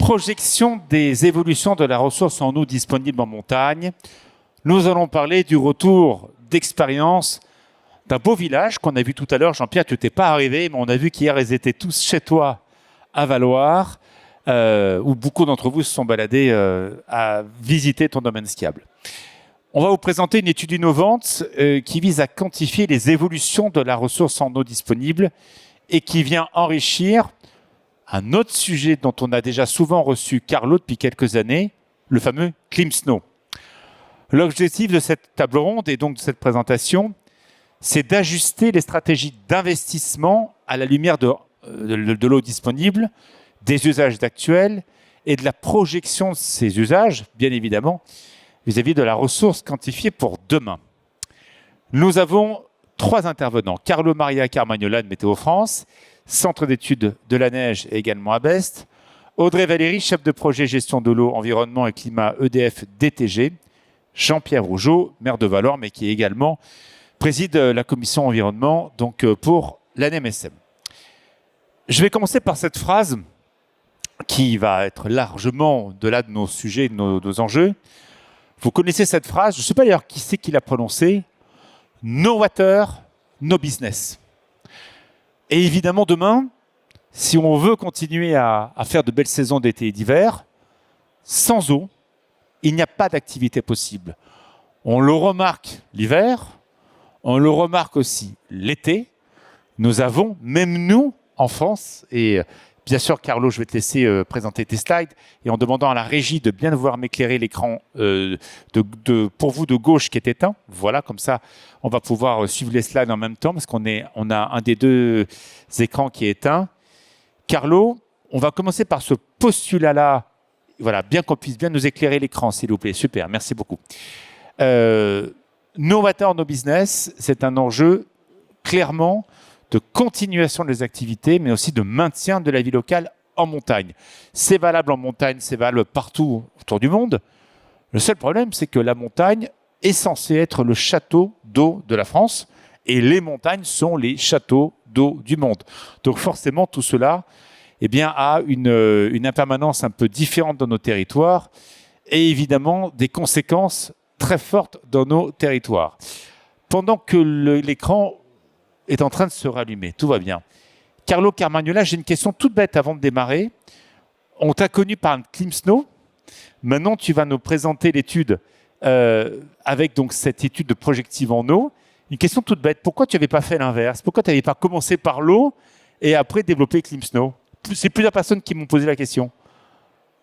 Projection des évolutions de la ressource en eau disponible en montagne. Nous allons parler du retour d'expérience d'un beau village qu'on a vu tout à l'heure. Jean-Pierre, tu n'étais pas arrivé, mais on a vu qu'hier, ils étaient tous chez toi à Valloire, où beaucoup d'entre vous se sont baladés à visiter ton domaine skiable. On va vous présenter une étude innovante qui vise à quantifier les évolutions de la ressource en eau disponible et qui vient enrichir un autre sujet dont on a déjà souvent reçu Carlo depuis quelques années, le fameux ClimSnow. L'objectif de cette table ronde et donc de cette présentation, c'est d'ajuster les stratégies d'investissement à la lumière de l'eau disponible, des usages actuels et de la projection de ces usages, bien évidemment, vis-à-vis de la ressource quantifiée pour demain. Nous avons 3 intervenants. Carlo Maria Carmagnola de Météo France, Centre d'études de la neige et également à Best. Audrey Valéry, chef de projet gestion de l'eau, environnement et climat EDF DTG. Jean-Pierre Rougeau, maire de Valormes, mais qui également préside la commission environnement donc pour l'ANEMSM. Je vais commencer par cette phrase qui va être largement au-delà de nos sujets, de nos enjeux. Vous connaissez cette phrase, je ne sais pas d'ailleurs qui c'est qui l'a prononcée. No water, no business. Et évidemment, demain, si on veut continuer à faire de belles saisons d'été et d'hiver, sans eau, il n'y a pas d'activité possible. On le remarque l'hiver, on le remarque aussi l'été. Nous avons, même nous, en France, et bien sûr, Carlo, je vais te laisser présenter tes slides, et en demandant à la régie de bien vouloir m'éclairer l'écran pour vous de gauche qui est éteint. Voilà, comme ça, on va pouvoir suivre les slides en même temps, parce qu'on a un des 2 écrans qui est éteint. Carlo, on va commencer par ce postulat-là, voilà, bien qu'on puisse bien nous éclairer l'écran, s'il vous plaît. Super, merci beaucoup. No water, no business, c'est un enjeu clairement de continuation des activités, mais aussi de maintien de la vie locale en montagne. C'est valable en montagne, c'est valable partout autour du monde. Le seul problème, c'est que la montagne est censée être le château d'eau de la France, et les montagnes sont les châteaux d'eau du monde. Donc forcément, tout cela a une impermanence un peu différente dans nos territoires, et évidemment des conséquences très fortes dans nos territoires. Pendant que l'écran est en train de se rallumer. Tout va bien. Carlo Carmagnola, j'ai une question toute bête avant de démarrer. On t'a connu par un ClimSnow. Maintenant, tu vas nous présenter l'étude avec donc cette étude de projective en eau. Une question toute bête. Pourquoi tu n'avais pas fait l'inverse? Pourquoi tu n'avais pas commencé par l'eau et après développé ClimSnow? C'est plusieurs personnes qui m'ont posé la question.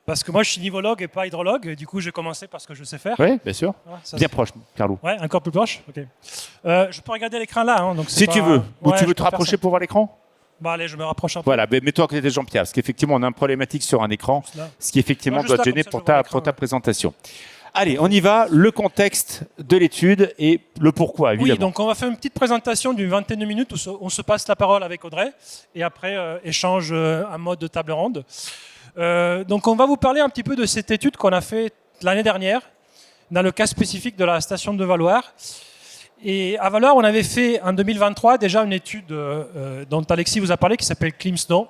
Parce que moi, je suis nivologue et pas hydrologue. Et du coup, j'ai commencé par ce que je sais faire. Oui, bien sûr. Ouais, bien proche, Carlo. Oui, encore plus proche. Ok. Je peux regarder l'écran là. Hein, donc si tu veux. Ou tu veux te rapprocher pour voir l'écran? Bah allez, je me rapproche un peu. Voilà, mets-toi à côté de Jean-Pierre, parce qu'effectivement, on a une problématique sur un écran, ce qui effectivement doit te gêner pour ta présentation. Allez, on y va. Le contexte de l'étude et le pourquoi, évidemment. Oui, donc on va faire une petite présentation d'une vingtaine de minutes où on se passe la parole avec Audrey et après échange en mode de table ronde. Donc on va vous parler un petit peu de cette étude qu'on a faite l'année dernière dans le cas spécifique de la station de Valloire. Et à Valloire, on avait fait en 2023 déjà une étude dont Alexis vous a parlé qui s'appelle ClimSnow.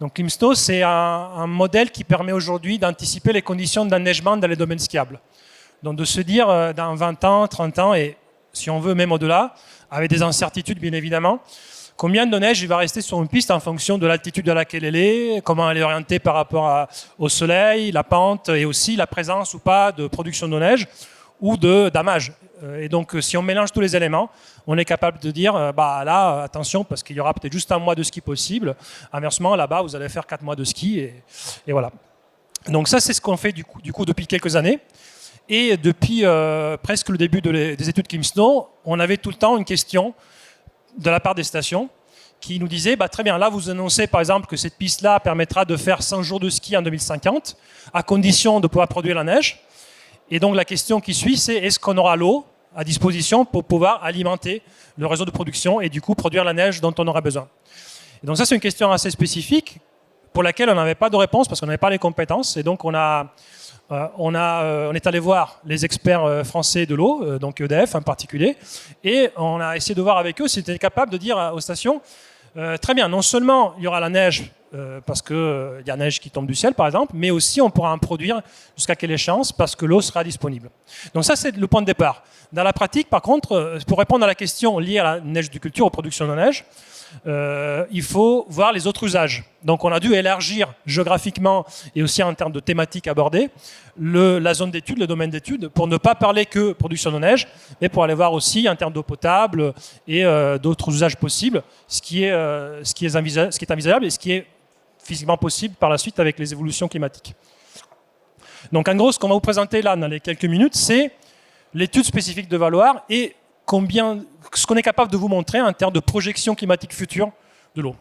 Donc ClimSnow, c'est un modèle qui permet aujourd'hui d'anticiper les conditions d'enneigement dans les domaines skiables. Donc de se dire dans 20 ans, 30 ans et si on veut même au-delà, avec des incertitudes bien évidemment, combien de neige il va rester sur une piste en fonction de l'altitude à laquelle elle est, comment elle est orientée par rapport au soleil, la pente et aussi la présence ou pas de production de neige ou de damage. Et donc si on mélange tous les éléments, on est capable de dire là, attention, parce qu'il y aura peut-être juste 1 mois de ski possible. Inversement, là-bas, vous allez faire 4 mois de ski et voilà. Donc ça, c'est ce qu'on fait du coup depuis quelques années. Et depuis presque le début des études ClimSnow, on avait tout le temps une question de la part des stations qui nous disait très bien, là vous annoncez par exemple que cette piste-là permettra de faire 100 jours de ski en 2050 à condition de pouvoir produire la neige. Et donc la question qui suit, c'est est-ce qu'on aura l'eau à disposition pour pouvoir alimenter le réseau de production et du coup produire la neige dont on aura besoin. Et donc ça, c'est une question assez spécifique pour laquelle on n'avait pas de réponse parce qu'on n'avait pas les compétences. Et donc on est allé voir les experts français de l'eau, donc EDF en particulier, et on a essayé de voir avec eux s'ils étaient capables de dire aux stations très bien, non seulement il y aura la neige parce qu'il y a neige qui tombe du ciel, par exemple, mais aussi on pourra en produire jusqu'à quelle échéance, parce que l'eau sera disponible. Donc ça, c'est le point de départ. Dans la pratique, par contre, pour répondre à la question liée à la neige de culture, aux productions de neige, il faut voir les autres usages. Donc on a dû élargir géographiquement et aussi en termes de thématiques abordées la zone d'étude, le domaine d'étude, pour ne pas parler que production de neige, mais pour aller voir aussi en termes d'eau potable et d'autres usages possibles, ce qui est envisageable et ce qui est physiquement possible par la suite avec les évolutions climatiques. Donc en gros, ce qu'on va vous présenter là dans les quelques minutes, c'est l'étude spécifique de Valoir et ce qu'on est capable de vous montrer en termes de projection climatique future de l'eau.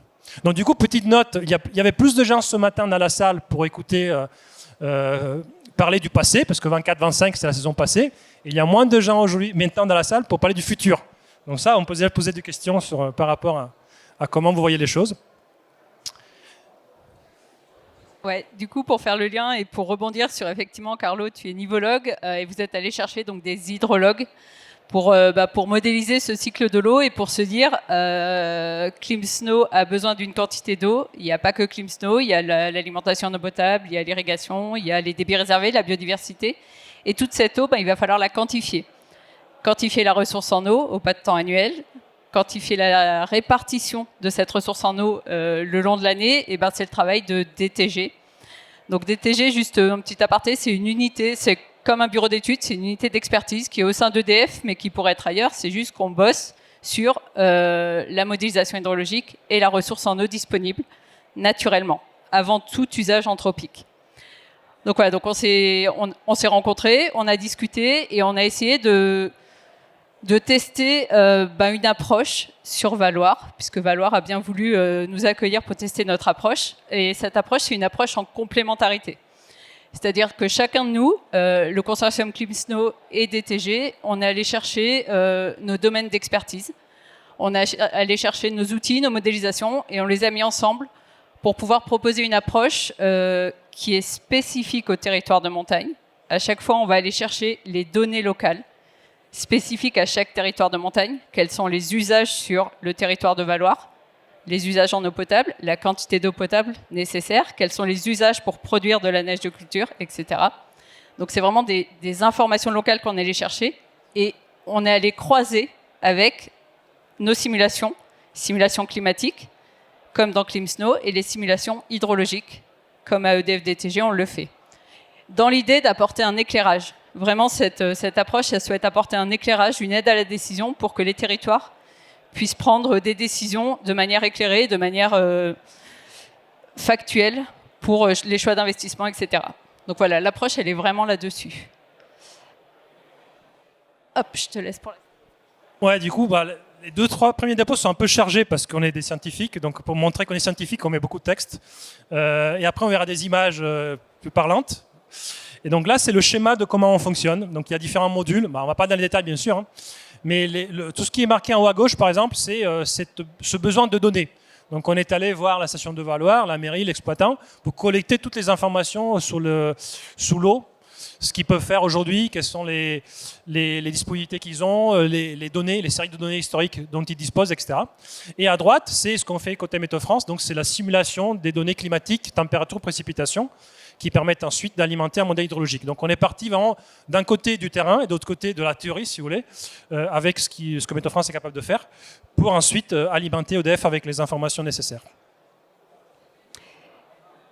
Donc du coup, petite note, il y avait plus de gens ce matin dans la salle pour écouter parler du passé, parce que 24-25 c'est la saison passée, et il y a moins de gens aujourd'hui maintenant dans la salle pour parler du futur. Donc ça, on peut déjà poser des questions par rapport à comment vous voyez les choses. Ouais, du coup, pour faire le lien et pour rebondir sur, effectivement, Carlo, tu es nivologue et vous êtes allé chercher donc des hydrologues pour modéliser ce cycle de l'eau et pour se dire ClimSnow a besoin d'une quantité d'eau. Il n'y a pas que ClimSnow, il y a l'alimentation en eau potable, il y a l'irrigation, il y a les débits réservés, la biodiversité. Et toute cette eau, il va falloir la quantifier. Quantifier la ressource en eau au pas de temps annuel, quantifier la répartition de cette ressource en eau le long de l'année, et c'est le travail de DTG. Donc DTG, juste un petit aparté, c'est une unité, c'est comme un bureau d'études, c'est une unité d'expertise qui est au sein d'EDF, mais qui pourrait être ailleurs. C'est juste qu'on bosse sur la modélisation hydrologique et la ressource en eau disponible naturellement, avant tout usage anthropique. Donc voilà, donc on s'est rencontrés, on a discuté et on a essayé de tester une approche sur Valoir, puisque Valoir a bien voulu nous accueillir pour tester notre approche. Et cette approche, c'est une approche en complémentarité. C'est-à-dire que chacun de nous, le consortium ClimSnow et DTG, on est allé chercher nos domaines d'expertise. On est allé chercher nos outils, nos modélisations, et on les a mis ensemble pour pouvoir proposer une approche qui est spécifique au territoire de montagne. À chaque fois, on va aller chercher les données locales spécifiques à chaque territoire de montagne. Quels sont les usages sur le territoire de Valoir, les usages en eau potable, la quantité d'eau potable nécessaire, quels sont les usages pour produire de la neige de culture, etc. Donc c'est vraiment des informations locales qu'on est allé chercher et on est allé croiser avec nos simulations climatiques, comme dans ClimSnow, et les simulations hydrologiques, comme à EDF DTG, on le fait. Dans l'idée d'apporter un éclairage. Vraiment, cette approche, elle souhaite apporter un éclairage, une aide à la décision pour que les territoires puissent prendre des décisions de manière éclairée, de manière factuelle pour les choix d'investissement, etc. Donc voilà, l'approche, elle est vraiment là-dessus. Hop, je te laisse pour la... Ouais, du coup, les 2-3 premiers diapos sont un peu chargés parce qu'on est des scientifiques. Donc pour montrer qu'on est scientifique, on met beaucoup de texte. Et après, on verra des images plus parlantes. Et donc là, c'est le schéma de comment on fonctionne. Donc il y a différents modules. On ne va pas dans les détails, bien sûr. Mais tout ce qui est marqué en haut à gauche, par exemple, c'est ce besoin de données. Donc on est allé voir la station de Valoir, la mairie, l'exploitant, pour collecter toutes les informations sous l'eau, ce qu'ils peuvent faire aujourd'hui, quelles sont les disponibilités qu'ils ont, les données, les séries de données historiques dont ils disposent, etc. Et à droite, c'est ce qu'on fait côté Météo France, donc c'est la simulation des données climatiques, température, précipitation, qui permettent ensuite d'alimenter un modèle hydrologique. Donc on est parti vraiment d'un côté du terrain et de l'autre côté de la théorie, si vous voulez, avec ce que Météo France est capable de faire, pour ensuite alimenter EDF avec les informations nécessaires.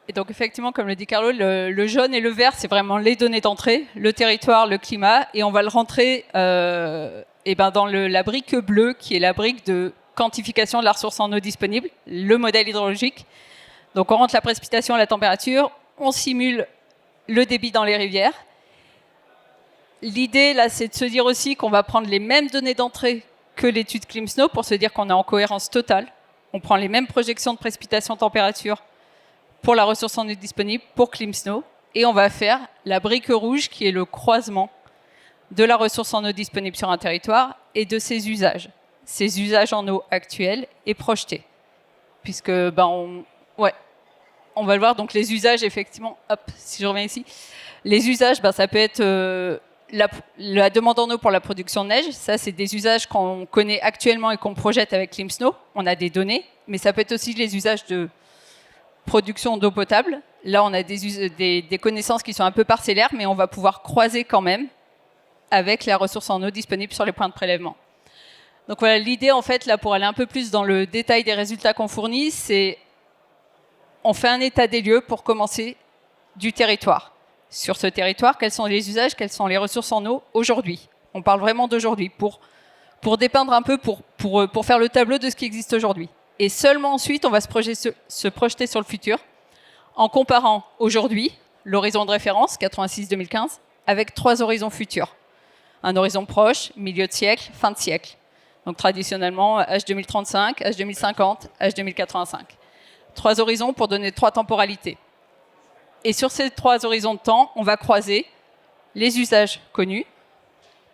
Et donc effectivement, comme le dit Carlo, le jaune et le vert, c'est vraiment les données d'entrée, le territoire, le climat, et on va le rentrer dans la brique bleue, qui est la brique de quantification de la ressource en eau disponible, le modèle hydrologique. Donc on rentre la précipitation, la température, on simule le débit dans les rivières. L'idée, là, c'est de se dire aussi qu'on va prendre les mêmes données d'entrée que l'étude ClimSnow pour se dire qu'on est en cohérence totale. On prend les mêmes projections de précipitation, température pour la ressource en eau disponible, pour ClimSnow, et on va faire la brique rouge qui est le croisement de la ressource en eau disponible sur un territoire et de ses usages en eau actuels et projetés. Puisque, on va le voir, donc les usages, effectivement, hop, si je reviens ici, les usages, ça peut être la demande en eau pour la production de neige, ça c'est des usages qu'on connaît actuellement et qu'on projette avec ClimSnow, on a des données, mais ça peut être aussi les usages production d'eau potable. Là, on a des connaissances qui sont un peu parcellaires, mais on va pouvoir croiser quand même avec la ressource en eau disponible sur les points de prélèvement. Donc voilà, l'idée, en fait, là, pour aller un peu plus dans le détail des résultats qu'on fournit, c'est on fait un état des lieux pour commencer du territoire. Sur ce territoire, quels sont les usages, quelles sont les ressources en eau aujourd'hui? On parle vraiment d'aujourd'hui, pour dépeindre un peu, pour faire le tableau de ce qui existe aujourd'hui. Et seulement ensuite, on va se projeter sur le futur, en comparant aujourd'hui, l'horizon de référence, 86-2015, avec 3 horizons futurs. Un horizon proche, milieu de siècle, fin de siècle. Donc traditionnellement, âge 2035, âge 2050, âge 2085. 3 horizons pour donner 3 temporalités. Et sur ces 3 horizons de temps, on va croiser les usages connus.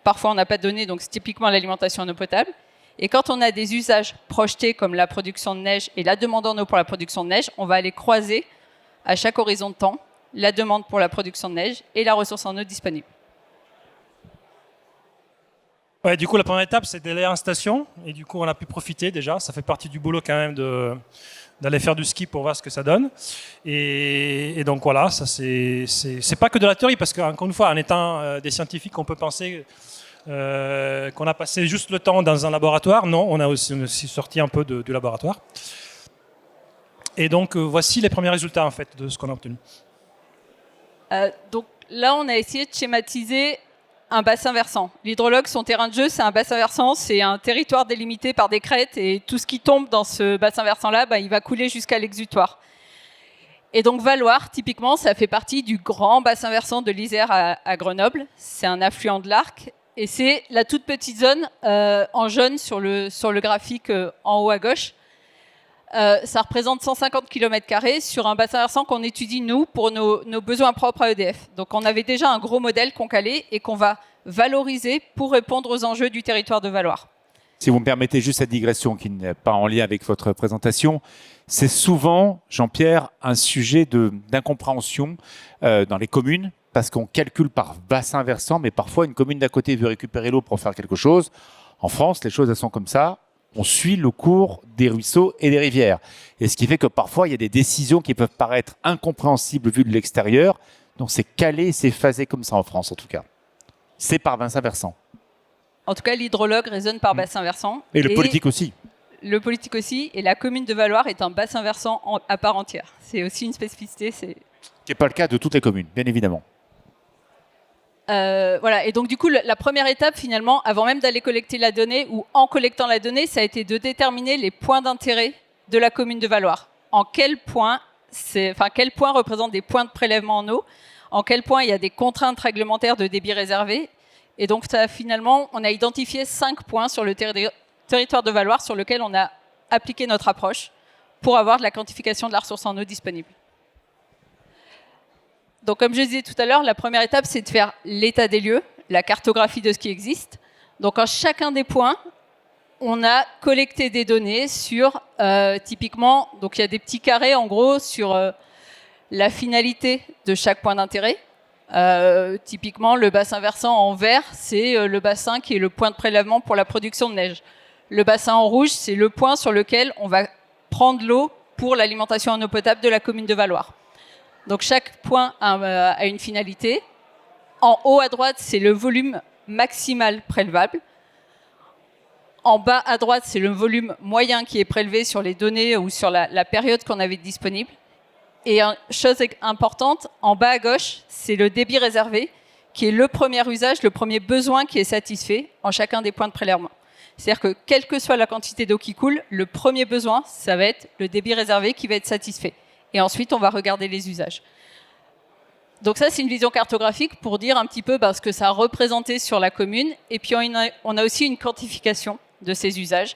Parfois, on n'a pas de données, donc c'est typiquement l'alimentation en eau potable. Et quand on a des usages projetés comme la production de neige et la demande en eau pour la production de neige, on va aller croiser à chaque horizon de temps la demande pour la production de neige et la ressource en eau disponible. Ouais, du coup, la première étape, c'est d'aller en station. Et du coup, on a pu profiter déjà. Ça fait partie du boulot quand même d'aller faire du ski pour voir ce que ça donne. Et donc voilà, ça c'est pas que de la théorie, parce qu'encore une fois, en étant des scientifiques, on peut penser qu'on a passé juste le temps dans un laboratoire. Non, on a aussi sorti un peu du laboratoire. Et donc voici les premiers résultats en fait de ce qu'on a obtenu. Donc là, on a essayé de schématiser un bassin versant. L'hydrologue, son terrain de jeu, c'est un bassin versant, c'est un territoire délimité par des crêtes et tout ce qui tombe dans ce bassin versant-là, il va couler jusqu'à l'exutoire. Et donc Valloire, typiquement, ça fait partie du grand bassin versant de l'Isère à Grenoble. C'est un affluent de l'Arc et c'est la toute petite zone en jaune sur le graphique en haut à gauche. Ça représente 150 km² sur un bassin versant qu'on étudie, nous, pour nos besoins propres à EDF. Donc on avait déjà un gros modèle qu'on calait et qu'on va valoriser pour répondre aux enjeux du territoire de Valloire. Si vous me permettez juste cette digression qui n'est pas en lien avec votre présentation, c'est souvent, Jean-Pierre, un sujet d'incompréhension dans les communes, parce qu'on calcule par bassin versant, mais parfois une commune d'à côté veut récupérer l'eau pour faire quelque chose. En France, les choses elles sont comme ça. On suit le cours des ruisseaux et des rivières. Et ce qui fait que parfois, il y a des décisions qui peuvent paraître incompréhensibles vues de l'extérieur. Donc, c'est calé, c'est phasé comme ça en France, en tout cas. C'est par bassin versant. En tout cas, l'hydrologue raisonne par bassin versant. Et le politique aussi. Le politique aussi. Et la commune de Valloire est un bassin versant à part entière. C'est aussi une spécificité. Ce qui n'est pas le cas de toutes les communes, bien évidemment. Voilà. Et donc, du coup, la première étape, finalement, avant même d'aller collecter la donnée ou en collectant la donnée, ça a été de déterminer les points d'intérêt de la commune de Valloire. Quels points représentent des points de prélèvement en eau, en quel point il y a des contraintes réglementaires de débit réservé. Et donc, finalement, on a identifié 5 points sur le territoire de Valloire sur lequel on a appliqué notre approche pour avoir de la quantification de la ressource en eau disponible. Donc, comme je disais tout à l'heure, la première étape, c'est de faire l'état des lieux, la cartographie de ce qui existe. Donc, en chacun des points, on a collecté des données sur, typiquement, donc il y a des petits carrés, en gros, sur la finalité de chaque point d'intérêt. Typiquement, le bassin versant en vert, c'est le bassin qui est le point de prélèvement pour la production de neige. Le bassin en rouge, c'est le point sur lequel on va prendre l'eau pour l'alimentation en eau potable de la commune de Valloire. Donc chaque point a une finalité. En haut à droite, c'est le volume maximal prélevable. En bas à droite, c'est le volume moyen qui est prélevé sur les données ou sur la période qu'on avait disponible. Et chose importante, en bas à gauche, c'est le débit réservé, qui est le premier usage, le premier besoin qui est satisfait en chacun des points de prélèvement. C'est-à-dire que quelle que soit la quantité d'eau qui coule, le premier besoin, ça va être le débit réservé qui va être satisfait. Et ensuite, on va regarder les usages. Donc ça, c'est une vision cartographique pour dire un petit peu ce que ça a représenté sur la commune. Et puis, on a aussi une quantification de ces usages.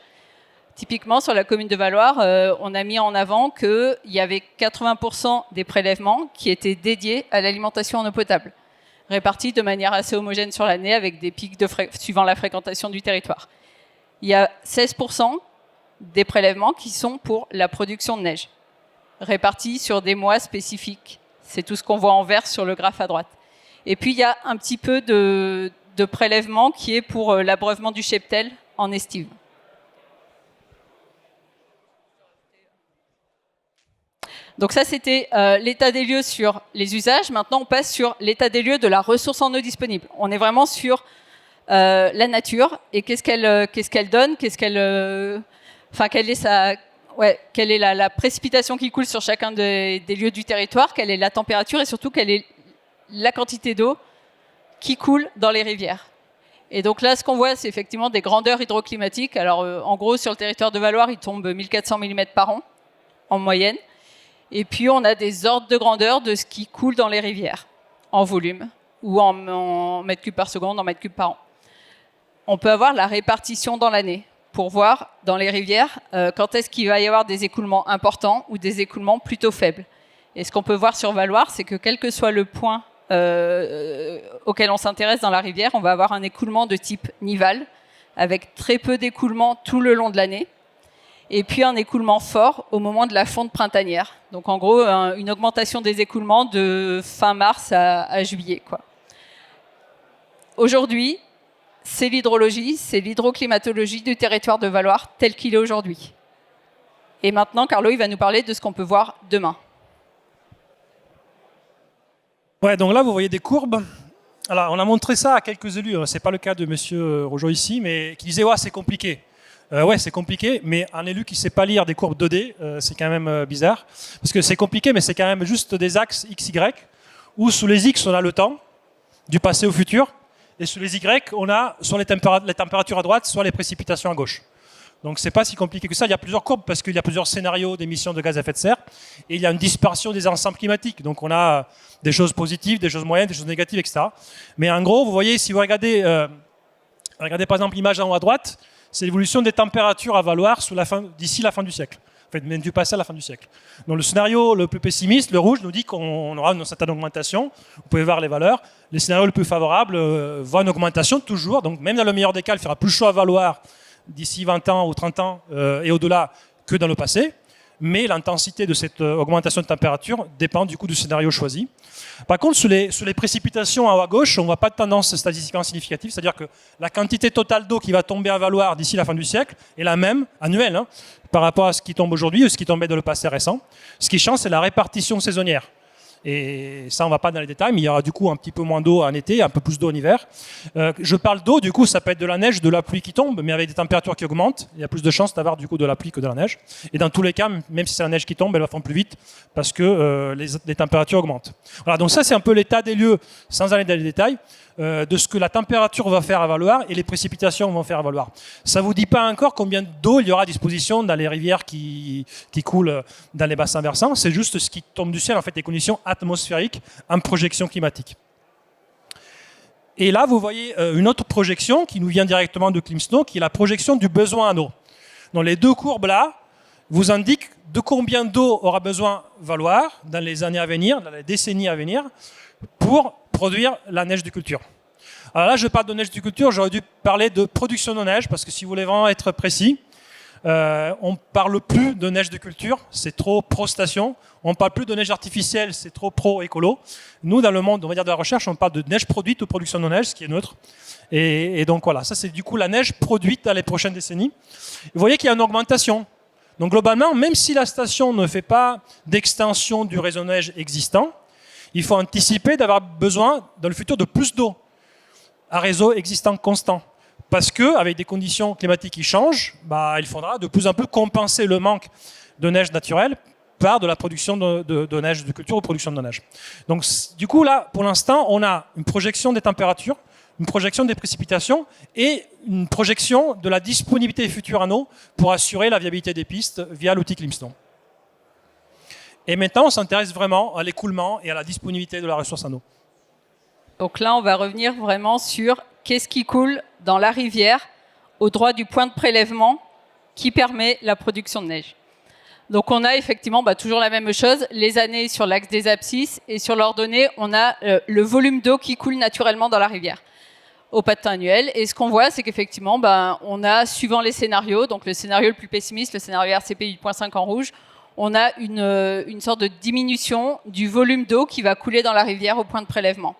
Typiquement, sur la commune de Valloire, on a mis en avant qu'il y avait 80% des prélèvements qui étaient dédiés à l'alimentation en eau potable, répartis de manière assez homogène sur l'année avec des pics suivant la fréquentation du territoire. Il y a 16% des prélèvements qui sont pour la production de neige, répartis sur des mois spécifiques. C'est tout ce qu'on voit en vert sur le graphe à droite. Et puis, il y a un petit peu de prélèvement qui est pour l'abreuvement du cheptel en estive. Donc ça, c'était l'état des lieux sur les usages. Maintenant, on passe sur l'état des lieux de la ressource en eau disponible. On est vraiment sur la nature et qu'est-ce qu'elle donne, quelle est la précipitation qui coule sur chacun des lieux du territoire, quelle est la température et surtout quelle est la quantité d'eau qui coule dans les rivières. Et donc là, ce qu'on voit, c'est effectivement des grandeurs hydroclimatiques. Alors, en gros, sur le territoire de Valloire, il tombe 1400 mm par an, en moyenne. Et puis, on a des ordres de grandeur de ce qui coule dans les rivières, en volume, ou en mètres cubes par seconde, en mètres cubes par an. On peut avoir la répartition dans l'année, pour voir, dans les rivières, quand est-ce qu'il va y avoir des écoulements importants ou des écoulements plutôt faibles. Et ce qu'on peut voir sur Valloire, c'est que quel que soit le point auquel on s'intéresse dans la rivière, on va avoir un écoulement de type nival, avec très peu d'écoulement tout le long de l'année, et puis un écoulement fort au moment de la fonte printanière. Donc en gros, une augmentation des écoulements de fin mars à juillet, quoi. Aujourd'hui, c'est l'hydrologie, c'est l'hydroclimatologie du territoire de Valloire tel qu'il est aujourd'hui. Et maintenant, Carlo, il va nous parler de ce qu'on peut voir demain. Ouais, donc là, vous voyez des courbes. Alors, on a montré ça à quelques élus. Ce n'est pas le cas de M. Rojo ici, mais qui disait « Ouais, c'est compliqué ». Ouais, c'est compliqué, mais un élu qui ne sait pas lire des courbes 2D, c'est quand même bizarre. Parce que c'est compliqué, mais c'est quand même juste des axes X, Y, où sous les X, on a le temps, du passé au futur, et sous les Y, on a soit les températures à droite, soit les précipitations à gauche. Donc c'est pas si compliqué que ça. Il y a plusieurs courbes parce qu'il y a plusieurs scénarios d'émissions de gaz à effet de serre et il y a une dispersion des ensembles climatiques. Donc on a des choses positives, des choses moyennes, des choses négatives, etc. Mais en gros, vous voyez, si vous regardez par exemple l'image en haut à droite, c'est l'évolution des températures à Valloire d'ici la fin du siècle. En fait, même du passé à la fin du siècle. Donc le scénario le plus pessimiste, le rouge, nous dit qu'on aura une certaine augmentation. Vous pouvez voir les valeurs. Les scénarios le plus favorables voient une augmentation toujours. Donc même dans le meilleur des cas, il fera plus chaud à Valloire d'ici 20 ans ou 30 ans et au-delà que dans le passé. Mais l'intensité de cette augmentation de température dépend du coup du scénario choisi. Par contre, sur les précipitations en haut à gauche, on ne voit pas de tendance statistiquement significative, c'est-à-dire que la quantité totale d'eau qui va tomber à Valloire d'ici la fin du siècle est la même, annuelle, par rapport à ce qui tombe aujourd'hui ou ce qui tombait dans le passé récent. Ce qui change, c'est la répartition saisonnière. Et ça, on ne va pas dans les détails, mais il y aura du coup un petit peu moins d'eau en été, un peu plus d'eau en hiver. Je parle d'eau, du coup, ça peut être de la neige, de la pluie qui tombe, mais avec des températures qui augmentent, il y a plus de chances d'avoir du coup de la pluie que de la neige. Et dans tous les cas, même si c'est la neige qui tombe, elle va fondre plus vite parce que les températures augmentent. Voilà, donc ça, c'est un peu l'état des lieux, sans aller dans les détails, de ce que la température va faire à Valloire et les précipitations vont faire à Valloire. Ça ne vous dit pas encore combien d'eau il y aura à disposition dans les rivières qui coulent dans les bassins versants. C'est juste ce qui tombe du ciel, en fait, les conditions atmosphériques en projection climatique. Et là, vous voyez une autre projection qui nous vient directement de ClimSnow, qui est la projection du besoin en eau. Donc les deux courbes là vous indiquent de combien d'eau aura besoin Valloire dans les années à venir, dans les décennies à venir, pour produire la neige de culture. Alors là, je parle de neige de culture, j'aurais dû parler de production de neige, parce que si vous voulez vraiment être précis, on ne parle plus de neige de culture, c'est trop pro-station. On ne parle plus de neige artificielle, c'est trop pro-écolo. Nous, dans le monde, on va dire, de la recherche, on parle de neige produite ou production de neige, ce qui est neutre. Et donc voilà, ça c'est du coup la neige produite dans les prochaines décennies. Vous voyez qu'il y a une augmentation. Donc globalement, même si la station ne fait pas d'extension du réseau neige existant, il faut anticiper d'avoir besoin dans le futur de plus d'eau à réseau existant constant. Parce qu'avec des conditions climatiques qui changent, il faudra de plus en plus compenser le manque de neige naturelle par de la production de neige de culture ou production de neige. Donc du coup là, pour l'instant, on a une projection des températures, une projection des précipitations et une projection de la disponibilité future en eau pour assurer la viabilité des pistes via l'outil ClimSnow. Et maintenant, on s'intéresse vraiment à l'écoulement et à la disponibilité de la ressource en eau. Donc là, on va revenir vraiment sur qu'est-ce qui coule dans la rivière au droit du point de prélèvement qui permet la production de neige. Donc on a effectivement toujours la même chose, les années sur l'axe des abscisses et sur l'ordonnée, on a le volume d'eau qui coule naturellement dans la rivière au patin annuel. Et ce qu'on voit, c'est qu'effectivement, on a, suivant les scénarios, donc le scénario le plus pessimiste, le scénario RCP 8.5 en rouge, on a une sorte de diminution du volume d'eau qui va couler dans la rivière au point de prélèvement.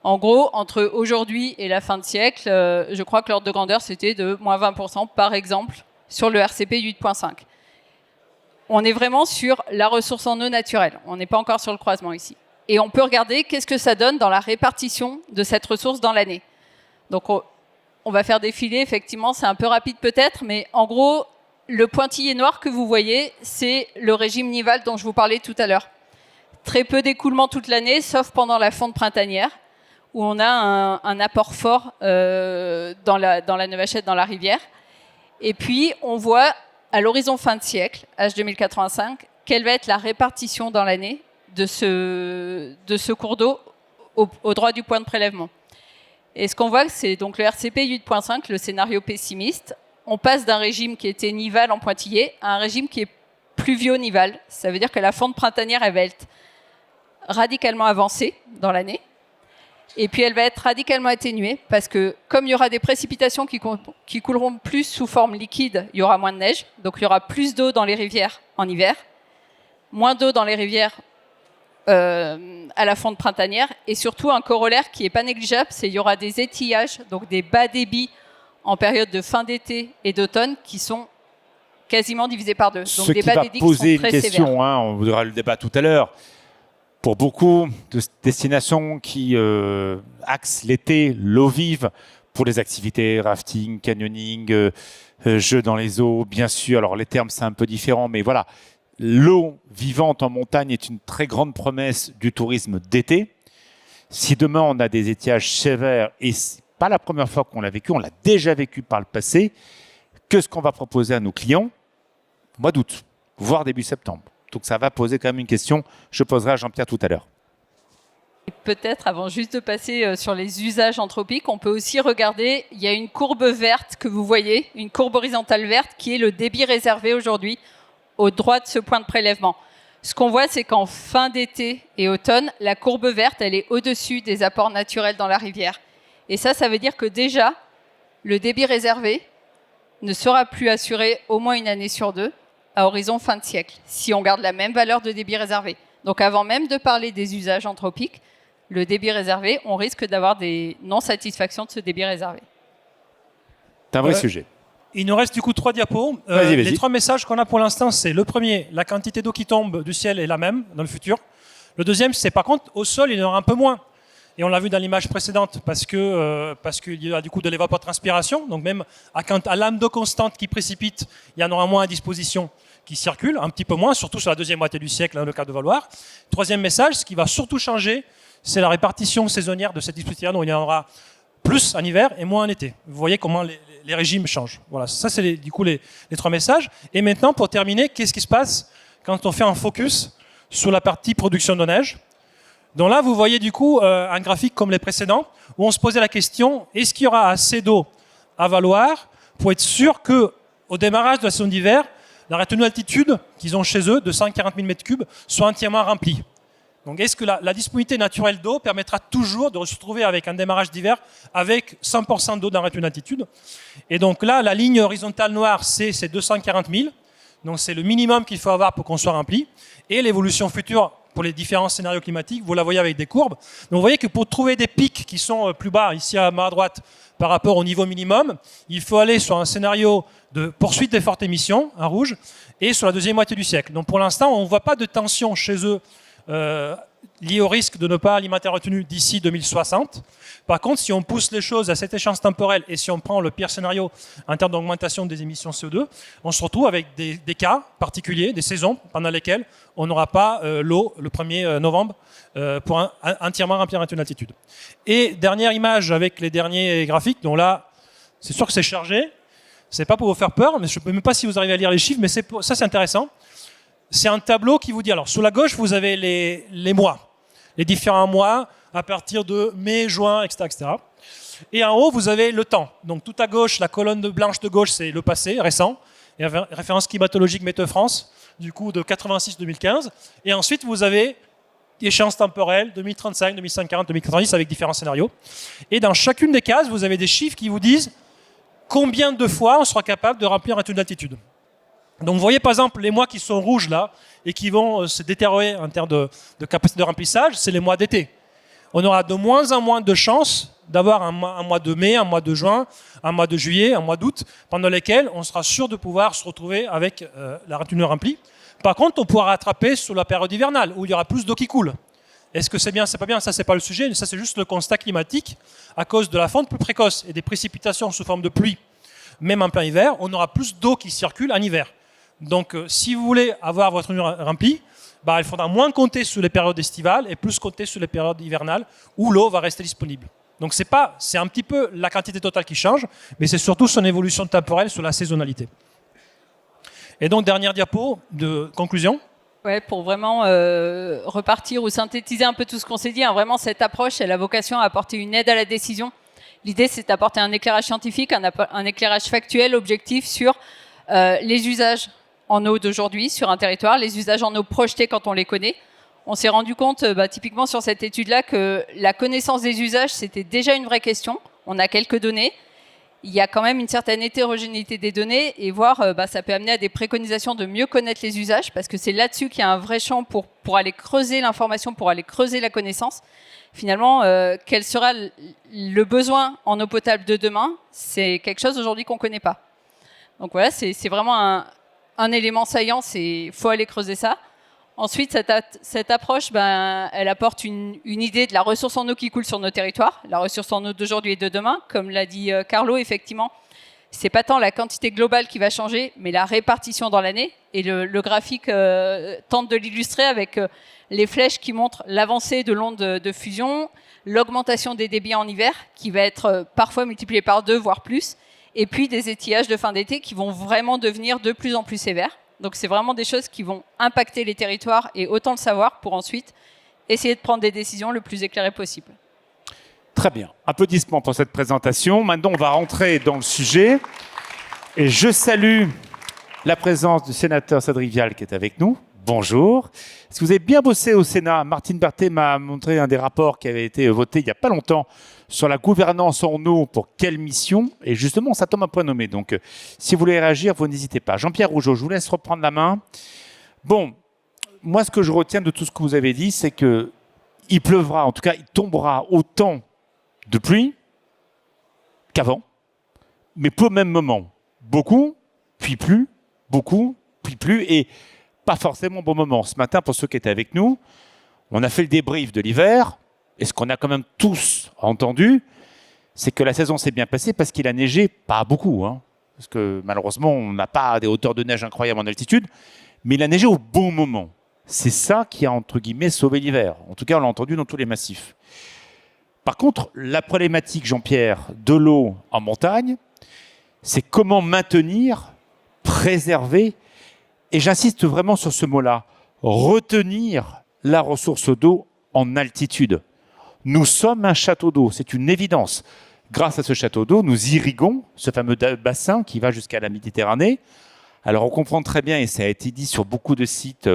En gros, entre aujourd'hui et la fin de siècle, je crois que l'ordre de grandeur, c'était de moins 20% par exemple sur le RCP 8.5. on est vraiment sur la ressource en eau naturelle. On n'est pas encore sur le croisement ici. Et on peut regarder qu'est-ce que ça donne dans la répartition de cette ressource dans l'année. Donc, on va faire défiler, effectivement, c'est un peu rapide peut-être, mais en gros, le pointillé noir que vous voyez, c'est le régime nival dont je vous parlais tout à l'heure. Très peu d'écoulement toute l'année, sauf pendant la fonte printanière, où on a un apport fort dans la Neuvachette, dans la rivière. Et puis, on voit, à l'horizon fin de siècle, âge 2085, quelle va être la répartition dans l'année de ce cours d'eau au droit du point de prélèvement. Et ce qu'on voit, c'est donc le RCP 8.5, le scénario pessimiste. On passe d'un régime qui était nival en pointillé à un régime qui est pluvio-nival. Ça veut dire que la fonte printanière, elle va être radicalement avancée dans l'année. Et puis, elle va être radicalement atténuée parce que comme il y aura des précipitations qui couleront plus sous forme liquide, il y aura moins de neige. Donc, il y aura plus d'eau dans les rivières en hiver, moins d'eau dans les rivières à la fonte printanière, et surtout un corollaire qui n'est pas négligeable, c'est qu'il y aura des étillages, donc des bas débits en période de fin d'été et d'automne qui sont quasiment divisés par deux. Donc Ce des qui bas va débits poser qui une sont très question, sévères. on verra le débat tout à l'heure. Pour beaucoup de destinations qui axent l'été, l'eau vive, pour les activités rafting, canyoning, jeux dans les eaux, bien sûr. Alors les termes, c'est un peu différent, mais voilà. L'eau vivante en montagne est une très grande promesse du tourisme d'été. Si demain on a des étiages sévères, et c'est pas la première fois qu'on l'a vécu, on l'a déjà vécu par le passé, qu'est-ce qu'on va proposer à nos clients au mois d'août, voire début septembre? Donc ça va poser quand même une question, je poserai à Jean-Pierre tout à l'heure. Et peut-être, avant juste de passer sur les usages anthropiques, on peut aussi regarder, il y a une courbe verte que vous voyez, une courbe horizontale verte qui est le débit réservé aujourd'hui au droit de ce point de prélèvement. Ce qu'on voit, c'est qu'en fin d'été et automne, la courbe verte, elle est au-dessus des apports naturels dans la rivière. Et ça veut dire que déjà, le débit réservé ne sera plus assuré au moins une année sur deux à horizon fin de siècle, si on garde la même valeur de débit réservé. Donc avant même de parler des usages anthropiques, le débit réservé, on risque d'avoir des non-satisfactions de ce débit réservé. C'est un vrai sujet. Il nous reste du coup 3 diapos. Vas-y. Les 3 messages qu'on a pour l'instant, c'est le premier, la quantité d'eau qui tombe du ciel est la même dans le futur. Le deuxième, c'est par contre, au sol, il y en aura un peu moins. Et on l'a vu dans l'image précédente parce qu'il y a du coup de l'évapotranspiration. Donc même à lame d'eau constante qui précipite, il y en aura moins à disposition qui circule, un petit peu moins, surtout sur la deuxième moitié du siècle, dans le cas de Valoir. Troisième message, ce qui va surtout changer, c'est la répartition saisonnière de cette dispositif, où il y en aura plus en hiver et moins en été. Vous voyez comment les régimes changent. Voilà, ça c'est du coup les 3 messages. Et maintenant, pour terminer, qu'est-ce qui se passe quand on fait un focus sur la partie production de neige? Donc là, vous voyez du coup un graphique comme les précédents, où on se posait la question, est-ce qu'il y aura assez d'eau à Valoir pour être sûr qu'au démarrage de la saison d'hiver, la retenue d'altitude qu'ils ont chez eux, de 140 000 m3, soit entièrement remplie? Donc est-ce que la disponibilité naturelle d'eau permettra toujours de se retrouver avec un démarrage d'hiver avec 100% d'eau dans la retenue d'altitude? Et donc là, la ligne horizontale noire, c'est 240 000. Donc c'est le minimum qu'il faut avoir pour qu'on soit rempli. Et l'évolution future pour les différents scénarios climatiques, vous la voyez avec des courbes. Donc vous voyez que pour trouver des pics qui sont plus bas, ici à ma droite, par rapport au niveau minimum, il faut aller sur un scénario de poursuite des fortes émissions, en rouge, et sur la deuxième moitié du siècle. Donc pour l'instant, on ne voit pas de tension chez eux lié au risque de ne pas alimenter la retenue d'ici 2060. Par contre, si on pousse les choses à cette échéance temporelle et si on prend le pire scénario en termes d'augmentation des émissions CO2, on se retrouve avec des cas particuliers, des saisons pendant lesquelles on n'aura pas l'eau le 1er novembre pour entièrement remplir la retenue d'altitude. Et dernière image avec les derniers graphiques, donc là, c'est sûr que c'est chargé. C'est pas pour vous faire peur, mais je ne sais même pas si vous arrivez à lire les chiffres, mais ça c'est intéressant. C'est un tableau qui vous dit, alors sous la gauche, vous avez les mois, les différents mois à partir de mai, juin, etc., etc. Et en haut, vous avez le temps. Donc tout à gauche, la colonne blanche de gauche, c'est le passé, récent, et référence climatologique Météo France, du coup de 86-2015. Et ensuite, vous avez échéances temporelles, 2035, 2050, 2090, avec différents scénarios. Et dans chacune des cases, vous avez des chiffres qui vous disent combien de fois on sera capable de remplir un retenue d'altitude. Donc vous voyez par exemple les mois qui sont rouges là et qui vont se détériorer en termes de capacité de remplissage, c'est les mois d'été. On aura de moins en moins de chances d'avoir un mois de mai, un mois de juin, un mois de juillet, un mois d'août, pendant lesquels on sera sûr de pouvoir se retrouver avec la retenue remplie. Par contre, on pourra rattraper sur la période hivernale, où il y aura plus d'eau qui coule. Est-ce que c'est bien, c'est pas bien? Ça, c'est pas le sujet. Ça, c'est juste le constat climatique. À cause de la fonte plus précoce et des précipitations sous forme de pluie, même en plein hiver, on aura plus d'eau qui circule en hiver. Donc, si vous voulez avoir votre mur rempli, il faudra moins compter sur les périodes estivales et plus compter sur les périodes hivernales où l'eau va rester disponible. Donc, c'est un petit peu la quantité totale qui change, mais c'est surtout son évolution temporelle sur la saisonnalité. Et donc, dernière diapo de conclusion. Ouais, pour vraiment repartir ou synthétiser un peu tout ce qu'on s'est dit, vraiment cette approche, elle a vocation à apporter une aide à la décision. L'idée, c'est d'apporter un éclairage scientifique, un éclairage factuel, objectif sur les usages en eau d'aujourd'hui sur un territoire, les usages en eau projetés quand on les connaît. On s'est rendu compte, typiquement sur cette étude-là, que la connaissance des usages, c'était déjà une vraie question. On a quelques données. Il y a quand même une certaine hétérogénéité des données et voir, ça peut amener à des préconisations de mieux connaître les usages parce que c'est là-dessus qu'il y a un vrai champ pour aller creuser l'information, pour aller creuser la connaissance. Finalement, quel sera le besoin en eau potable de demain? C'est quelque chose aujourd'hui qu'on ne connaît pas. Donc voilà, c'est vraiment un élément saillant, il faut aller creuser ça. Ensuite, cette approche, elle apporte une idée de la ressource en eau qui coule sur nos territoires, la ressource en eau d'aujourd'hui et de demain. Comme l'a dit Carlo, effectivement, c'est pas tant la quantité globale qui va changer, mais la répartition dans l'année. Et le graphique tente de l'illustrer avec les flèches qui montrent l'avancée de l'onde de fusion, l'augmentation des débits en hiver, qui va être parfois multipliée par 2, voire plus, et puis des étiages de fin d'été qui vont vraiment devenir de plus en plus sévères. Donc c'est vraiment des choses qui vont impacter les territoires et autant le savoir pour ensuite essayer de prendre des décisions le plus éclairées possible. Très bien. Applaudissements pour cette présentation. Maintenant, on va rentrer dans le sujet. Et je salue la présence du sénateur Cédric Vial qui est avec nous. Bonjour. Est-ce que vous avez bien bossé au Sénat? Martine Berthet m'a montré un des rapports qui avait été voté il n'y a pas longtemps sur la gouvernance en eau pour quelle mission? Et justement, ça tombe un point nommé. Donc, si vous voulez réagir, vous n'hésitez pas. Jean-Pierre Rougeau, je vous laisse reprendre la main. Bon, moi, ce que je retiens de tout ce que vous avez dit, c'est qu'il pleuvra, en tout cas, il tombera autant de pluie qu'avant, mais pas au même moment. Beaucoup, puis plus, beaucoup, puis plus, et pas forcément au bon moment. Ce matin, pour ceux qui étaient avec nous, on a fait le débrief de l'hiver. Et ce qu'on a quand même tous entendu, c'est que la saison s'est bien passée parce qu'il a neigé pas beaucoup. Parce que malheureusement, on n'a pas des hauteurs de neige incroyables en altitude, mais il a neigé au bon moment. C'est ça qui a, entre guillemets, sauvé l'hiver. En tout cas, on l'a entendu dans tous les massifs. Par contre, la problématique, Jean-Pierre, de l'eau en montagne, c'est comment maintenir, préserver, et j'insiste vraiment sur ce mot-là, retenir la ressource d'eau en altitude. Nous sommes un château d'eau, c'est une évidence. Grâce à ce château d'eau, nous irriguons ce fameux bassin qui va jusqu'à la Méditerranée. Alors on comprend très bien, et ça a été dit sur beaucoup de sites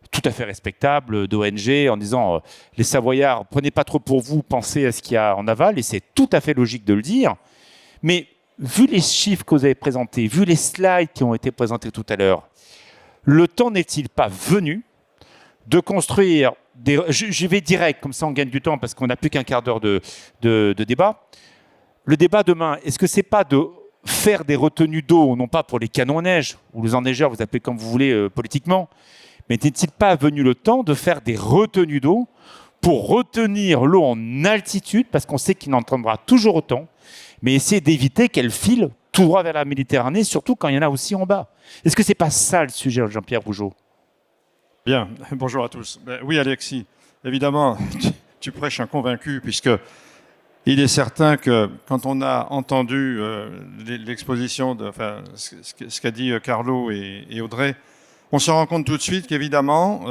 tout à fait respectables d'ONG, en disant les Savoyards, prenez pas trop pour vous, pensez à ce qu'il y a en aval, et c'est tout à fait logique de le dire. Mais vu les chiffres que vous avez présentés, vu les slides qui ont été présentés tout à l'heure, le temps n'est-il pas venu de construire je vais direct, comme ça on gagne du temps parce qu'on n'a plus qu'un quart d'heure de débat. Le débat demain, est-ce que c'est pas de faire des retenues d'eau, non pas pour les canons à neige, ou les enneigeurs, vous appelez comme vous voulez politiquement, mais n'est-il pas venu le temps de faire des retenues d'eau pour retenir l'eau en altitude, parce qu'on sait qu'il en tombera toujours autant, mais essayer d'éviter qu'elle file tout droit vers la Méditerranée, surtout quand il y en a aussi en bas. Est-ce que c'est pas ça le sujet, Jean-Pierre Rougeau? Bien, bonjour à tous. Oui, Alexis, évidemment, tu prêches un convaincu, puisque il est certain que quand on a entendu l'exposition, ce qu'a dit Carlo et Audrey, on se rend compte tout de suite qu'évidemment,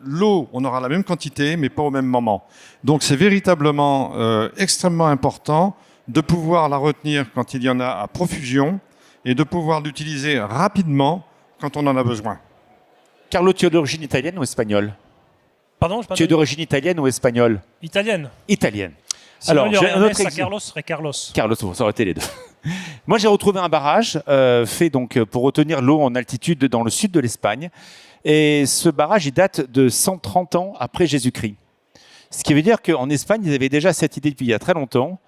l'eau, on aura la même quantité, mais pas au même moment. Donc c'est véritablement extrêmement important de pouvoir la retenir quand il y en a à profusion et de pouvoir l'utiliser rapidement quand on en a besoin. Carlo, tu es d'origine italienne ou espagnole? Pardon, tu es d'origine italienne ou espagnole? Italienne. Italienne. Sinon, alors, j'ai un autre exemple. Carlos serait Carlos. Carlos, ça aurait été les deux. Moi, j'ai retrouvé un barrage fait donc pour retenir l'eau en altitude dans le sud de l'Espagne. Et ce barrage, il date de 130 ans après Jésus-Christ. Ce qui veut dire qu'en Espagne, ils avaient déjà cette idée depuis il y a très longtemps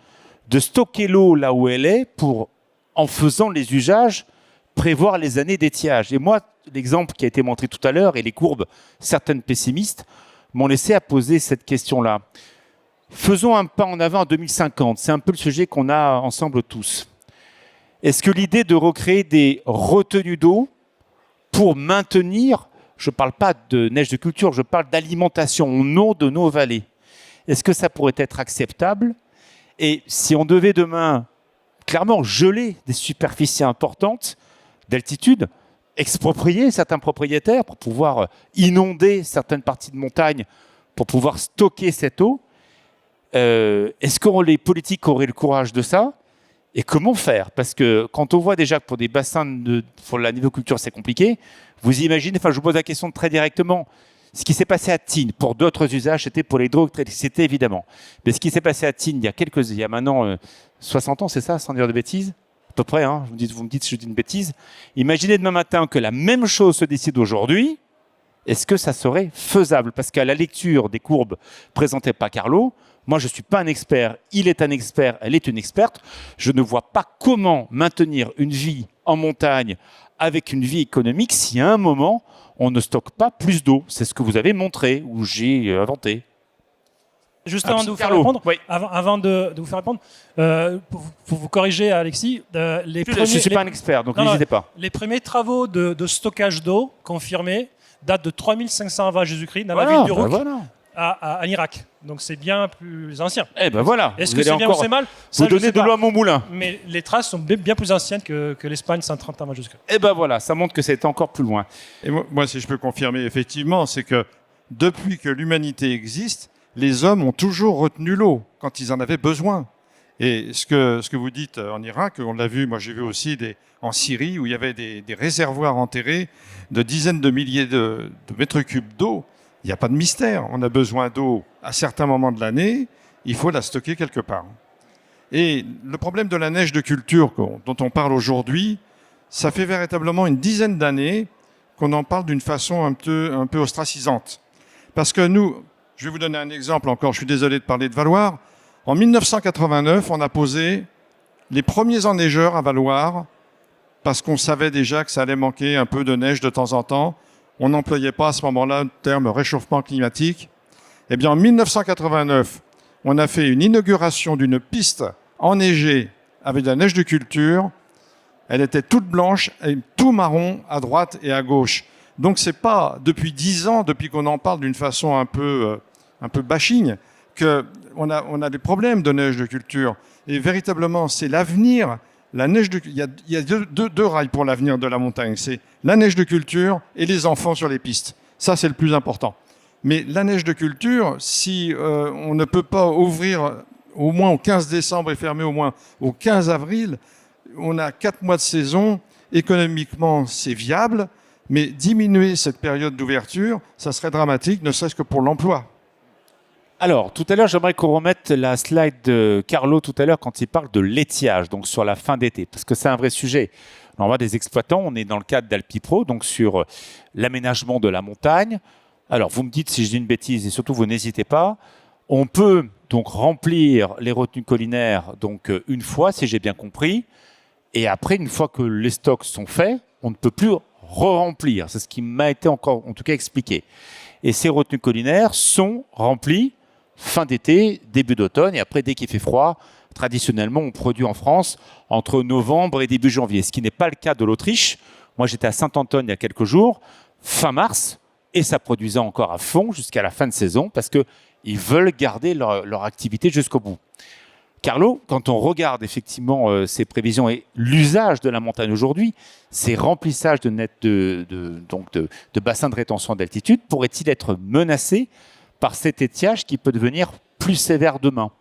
de stocker l'eau là où elle est pour, en faisant les usages prévoir les années d'étiage. Et moi, l'exemple qui a été montré tout à l'heure et les courbes, certaines pessimistes, m'ont laissé à poser cette question-là. Faisons un pas en avant en 2050. C'est un peu le sujet qu'on a ensemble tous. Est-ce que l'idée de recréer des retenues d'eau pour maintenir, je ne parle pas de neige de culture, je parle d'alimentation en eau de nos vallées, est-ce que ça pourrait être acceptable? Et si on devait demain clairement geler des superficies importantes d'altitude, exproprier certains propriétaires pour pouvoir inonder certaines parties de montagne, pour pouvoir stocker cette eau, est-ce que les politiques auraient le courage de ça? Et comment faire? Parce que quand on voit déjà que pour des bassins pour la nivoculture, c'est compliqué, vous imaginez, enfin je vous pose la question très directement, ce qui s'est passé à Tignes, pour d'autres usages, c'était pour l'hydroélectricité évidemment. Mais ce qui s'est passé à Tignes il y a maintenant 60 ans, c'est ça, sans dire de bêtises? À peu près, hein, vous me dites si je dis une bêtise. Imaginez demain matin que la même chose se décide aujourd'hui, est-ce que ça serait faisable? Parce qu'à la lecture des courbes présentées par Carlo, moi je ne suis pas un expert, il est un expert, elle est une experte, je ne vois pas comment maintenir une vie en montagne avec une vie économique si à un moment on ne stocke pas plus d'eau. C'est ce que vous avez montré ou j'ai inventé. Juste avant de vous faire répondre, oui. Avant de vous faire répondre, pour vous corriger, Alexis, je ne suis pas un expert, donc n'hésitez pas. Les premiers travaux de stockage d'eau confirmés datent de 3500 avant Jésus-Christ dans la ville d'Uruk, en Irak. Donc c'est bien plus ancien. Eh ben voilà. Est-ce que c'est bien ou c'est mal? Vous donnez de l'eau à mon moulin. Mais les traces sont bien plus anciennes que l'Espagne 130 ans avant Jésus-Christ. Eh ben voilà, ça montre que c'est encore plus loin. Et moi, si je peux confirmer, effectivement, c'est que depuis que l'humanité existe, les hommes ont toujours retenu l'eau quand ils en avaient besoin. Et ce que vous dites en Irak, on l'a vu, moi j'ai vu aussi en Syrie, où il y avait des réservoirs enterrés de dizaines de milliers de mètres cubes d'eau. Il n'y a pas de mystère. On a besoin d'eau à certains moments de l'année, il faut la stocker quelque part. Et le problème de la neige de culture dont on parle aujourd'hui, ça fait véritablement une dizaine d'années qu'on en parle d'une façon un peu ostracisante. Parce que nous, je vais vous donner un exemple encore, je suis désolé de parler de Valloire. En 1989, on a posé les premiers enneigeurs à Valloire parce qu'on savait déjà que ça allait manquer un peu de neige de temps en temps. On n'employait pas à ce moment-là le terme réchauffement climatique. Eh bien, en 1989, on a fait une inauguration d'une piste enneigée avec de la neige de culture. Elle était toute blanche et tout marron à droite et à gauche. Donc, c'est pas depuis 10 ans, depuis qu'on en parle d'une façon un peu bashing, qu'on a des problèmes de neige de culture. Et véritablement, c'est l'avenir. La neige il y a deux rails pour l'avenir de la montagne. C'est la neige de culture et les enfants sur les pistes. Ça, c'est le plus important. Mais la neige de culture, si on ne peut pas ouvrir au moins au 15 décembre et fermer au moins au 15 avril, on a 4 mois de saison. Économiquement, c'est viable. Mais diminuer cette période d'ouverture, ça serait dramatique, ne serait-ce que pour l'emploi. Alors, tout à l'heure, j'aimerais qu'on remette la slide de Carlo tout à l'heure quand il parle de l'étiage, donc sur la fin d'été, parce que c'est un vrai sujet. On voit des exploitants, on est dans le cadre d'Alpipro, donc sur l'aménagement de la montagne. Alors, vous me dites si je dis une bêtise, et surtout, vous n'hésitez pas. On peut donc remplir les retenues collinaires donc, une fois, si j'ai bien compris, et après, une fois que les stocks sont faits, on ne peut plus re-remplir. C'est ce qui m'a été encore, en tout cas, expliqué. Et ces retenues collinaires sont remplies fin d'été, début d'automne, et après, dès qu'il fait froid, traditionnellement, on produit en France entre novembre et début janvier, ce qui n'est pas le cas de l'Autriche. Moi, j'étais à Saint-Antoine il y a quelques jours, fin mars, et ça produisait encore à fond jusqu'à la fin de saison, parce qu'ils veulent garder leur activité jusqu'au bout. Carlo, quand on regarde effectivement ces prévisions et l'usage de la montagne aujourd'hui, ces remplissages de bassins de rétention d'altitude, pourraient-ils être menacés par cet étiage qui peut devenir plus sévère demain?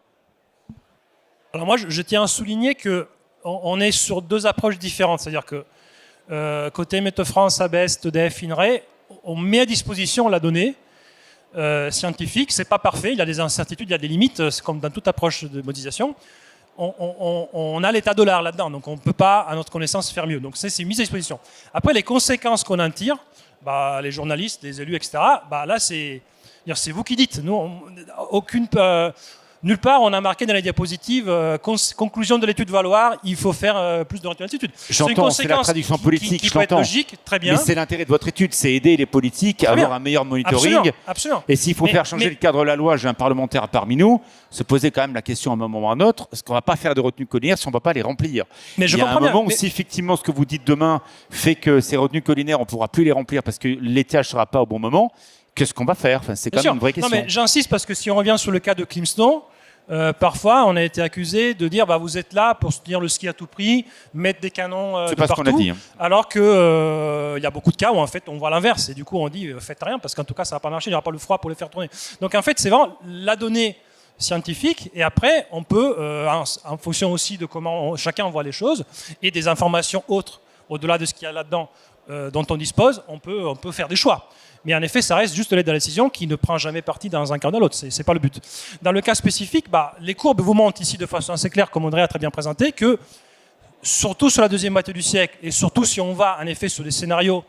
Alors moi, je tiens à souligner qu'on est sur deux approches différentes. C'est-à-dire que côté Météo-France, ABEST, EDF, INRAE, on met à disposition la donnée scientifique. C'est pas parfait, il y a des incertitudes, il y a des limites, c'est comme dans toute approche de modélisation. On a l'état de l'art là-dedans, donc on ne peut pas, à notre connaissance, faire mieux. Donc c'est mis à disposition. Après, les conséquences qu'on en tire, les journalistes, les élus, etc., là, c'est vous qui dites. Nous, nulle part on a marqué dans les diapositives conclusion de l'étude valoir, il faut faire plus de retenue d'altitude. J'entends, c'est la traduction politique, qui je peut être l'entends. logique, très bien. Mais c'est l'intérêt de votre étude, c'est aider les politiques à Très bien. avoir un meilleur monitoring. Absolument. Et s'il faut faire changer le cadre de la loi, j'ai un parlementaire parmi nous, se poser quand même la question à un moment ou à un autre, est-ce qu'on ne va pas faire de retenues collinaires si on ne va pas les remplir? Mais je Il y a comprends un moment bien, où si effectivement ce que vous dites demain fait que ces retenues collinaires, on ne pourra plus les remplir parce que l'étiage ne sera pas au bon moment, qu'est-ce qu'on va faire? Enfin, c'est quand même une vraie question. Non, mais j'insiste parce que si on revient sur le cas de Climston, parfois on a été accusé de dire vous êtes là pour soutenir le ski à tout prix, mettre des canons c'est de pas partout, ce qu'on a dit, hein. alors que y a beaucoup de cas où en fait on voit l'inverse et du coup on dit faites rien parce qu'en tout cas ça va pas marcher, il n'y aura pas le froid pour les faire tourner. Donc en fait c'est vraiment la donnée scientifique et après on peut en fonction aussi de comment chacun voit les choses et des informations autres au-delà de ce qu'il y a là-dedans dont on dispose, on peut faire des choix. Mais en effet, ça reste juste l'aide à la décision qui ne prend jamais parti dans un cas ou dans l'autre. Ce n'est pas le but. Dans le cas spécifique, les courbes vous montrent ici de façon assez claire, comme Audrey a très bien présenté, que surtout sur la deuxième moitié du siècle, et surtout si on va en effet sur des scénarios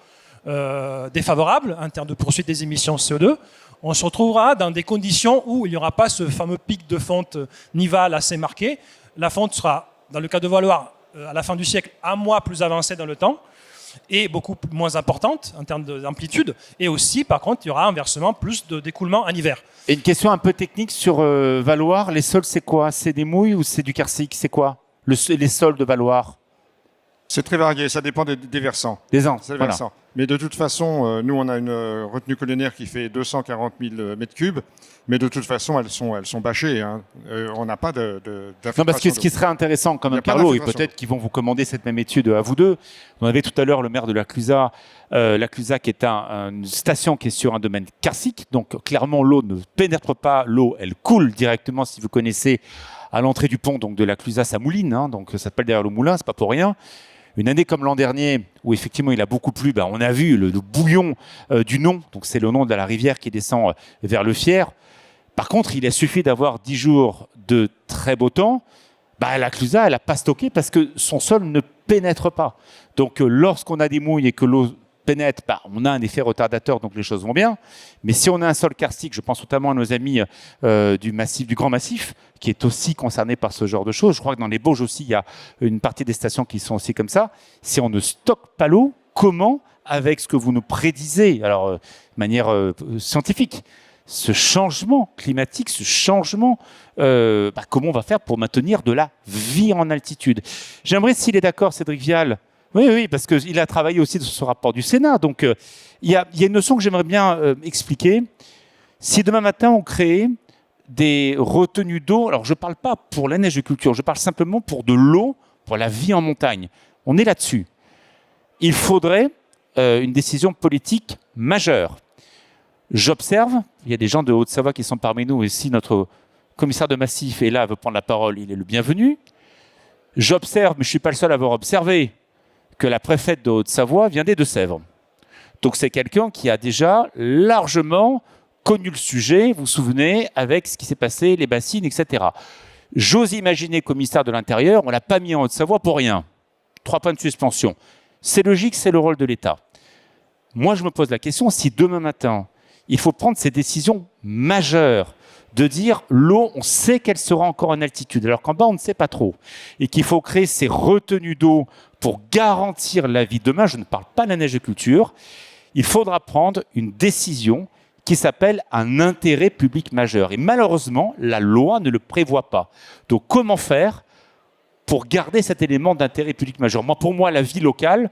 défavorables en termes de poursuite des émissions CO2, on se retrouvera dans des conditions où il n'y aura pas ce fameux pic de fonte nivale assez marqué. La fonte sera, dans le cas de Valoir, à la fin du siècle, un mois plus avancée dans le temps, et beaucoup moins importante en termes d'amplitude. Et aussi, par contre, il y aura inversement plus d'écoulement en hiver. Et une question un peu technique sur Valoir. Les sols, c'est quoi? C'est des mouilles ou c'est du karstique? C'est quoi les sols de Valoir? C'est très varié, ça dépend des versants. Des ans, C'est le voilà. versant. Mais de toute façon, nous, on a une retenue collinaire qui fait 240 000 mètres cubes. Mais de toute façon, elles sont bâchées. Hein. On n'a pas d'infiltration. Non, parce que ce qui serait intéressant quand même, Carlo, et peut-être qu'ils vont vous commander cette même étude à vous deux. On avait tout à l'heure le maire de la Clusaz qui est une station qui est sur un domaine karstique. Donc clairement, l'eau ne pénètre pas. L'eau, elle coule directement, si vous connaissez, à l'entrée du pont donc de la Clusaz à Mouline. Hein, donc ça s'appelle derrière le moulin, c'est pas pour rien. Une année comme l'an dernier, où effectivement il a beaucoup plu, on a vu le bouillon du Nom. Donc c'est le nom de la rivière qui descend vers le Fier. Par contre, il a suffi d'avoir 10 jours de très beau temps. La Clusaz, elle n'a pas stocké parce que son sol ne pénètre pas. Donc, lorsqu'on a des mouilles et que l'eau pénètre, on a un effet retardateur, donc les choses vont bien. Mais si on a un sol karstique, je pense notamment à nos amis du Grand Massif, qui est aussi concerné par ce genre de choses. Je crois que dans les Bauges aussi, il y a une partie des stations qui sont aussi comme ça. Si on ne stocke pas l'eau, comment, avec ce que vous nous prédisez, alors de manière scientifique, ce changement climatique, ce changement, comment on va faire pour maintenir de la vie en altitude? J'aimerais, s'il est d'accord, Cédric Vial, oui, parce qu'il a travaillé aussi sur ce rapport du Sénat. Donc, il y a une notion que j'aimerais bien expliquer. Si demain matin, on crée des retenues d'eau, alors je ne parle pas pour la neige de culture, je parle simplement pour de l'eau, pour la vie en montagne. On est là-dessus. Il faudrait une décision politique majeure. J'observe, il y a des gens de Haute-Savoie qui sont parmi nous, et si notre commissaire de massif est là, veut prendre la parole, il est le bienvenu. J'observe, mais je ne suis pas le seul à avoir observé, que la préfète de Haute-Savoie vient des Deux-Sèvres. Donc c'est quelqu'un qui a déjà largement connu le sujet, vous vous souvenez, avec ce qui s'est passé, les bassines, etc. J'ose imaginer qu'au ministère de l'Intérieur, on ne l'a pas mis en Haute-Savoie pour rien. 3 points de suspension. C'est logique, c'est le rôle de l'État. Moi, je me pose la question, si demain matin, il faut prendre ces décisions majeures, de dire l'eau, on sait qu'elle sera encore en altitude, alors qu'en bas, on ne sait pas trop, et qu'il faut créer ces retenues d'eau pour garantir la vie demain, je ne parle pas de la neige de culture, il faudra prendre une décision qui s'appelle un intérêt public majeur. Et malheureusement, la loi ne le prévoit pas. Donc comment faire pour garder cet élément d'intérêt public majeur? Pour moi, la vie locale,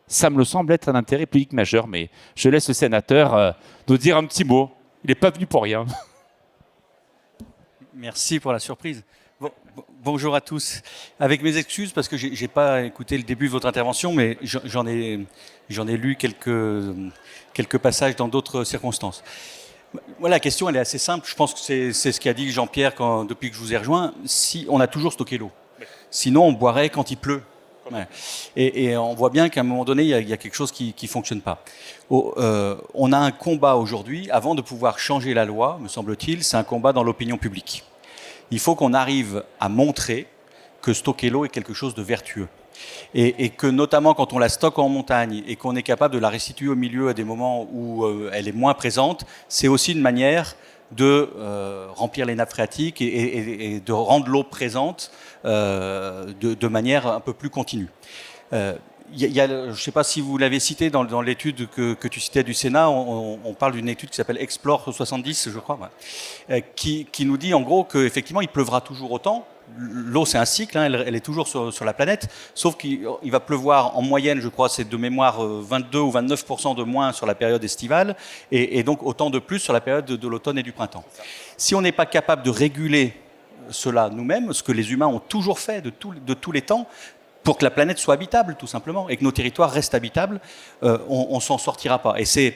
ça me semble être un intérêt public majeur, mais je laisse le sénateur nous dire un petit mot. Il n'est pas venu pour rien. Merci pour la surprise. Bonjour à tous. Avec mes excuses, parce que je n'ai pas écouté le début de votre intervention, mais j'en ai lu quelques passages dans d'autres circonstances. Voilà, la question, elle est assez simple. Je pense que c'est ce qu'a dit Jean-Pierre depuis que je vous ai rejoint. Si on a toujours stocké l'eau. Sinon, on boirait quand il pleut. Ouais. Et on voit bien qu'à un moment donné, il y a quelque chose qui ne fonctionne pas. On a un combat aujourd'hui, avant de pouvoir changer la loi, me semble-t-il, c'est un combat dans l'opinion publique. Il faut qu'on arrive à montrer que stocker l'eau est quelque chose de vertueux. Et que notamment quand on la stocke en montagne et qu'on est capable de la restituer au milieu à des moments où elle est moins présente, c'est aussi une manière de remplir les nappes phréatiques et de rendre l'eau présente de manière un peu plus continue. Je ne sais pas si vous l'avez cité dans l'étude que tu citais du Sénat, on parle d'une étude qui s'appelle Explore 70, je crois, qui nous dit en gros qu'effectivement il pleuvra toujours autant. L'eau, c'est un cycle, hein, elle est toujours sur la planète, sauf qu'il va pleuvoir en moyenne, je crois, c'est de mémoire 22 ou 29% de moins sur la période estivale, et donc autant de plus sur la période de l'automne et du printemps. Si on n'est pas capable de réguler cela nous-mêmes, ce que les humains ont toujours fait de tous les temps, pour que la planète soit habitable, tout simplement, et que nos territoires restent habitables, on s'en sortira pas. Et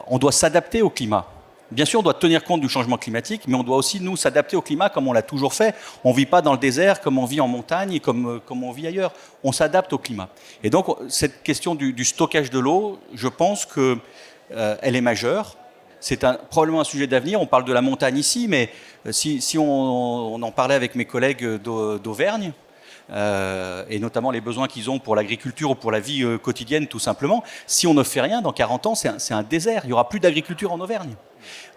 on doit s'adapter au climat. Bien sûr, on doit tenir compte du changement climatique, mais on doit aussi, nous, s'adapter au climat comme on l'a toujours fait. On ne vit pas dans le désert comme on vit en montagne et comme on vit ailleurs. On s'adapte au climat. Et donc, cette question du stockage de l'eau, je pense qu'elle est majeure. C'est probablement un sujet d'avenir. On parle de la montagne ici, mais si on en parlait avec mes collègues d'Auvergne, et notamment les besoins qu'ils ont pour l'agriculture ou pour la vie quotidienne, tout simplement. Si on ne fait rien, dans 40 ans, c'est un désert. Il n'y aura plus d'agriculture en Auvergne.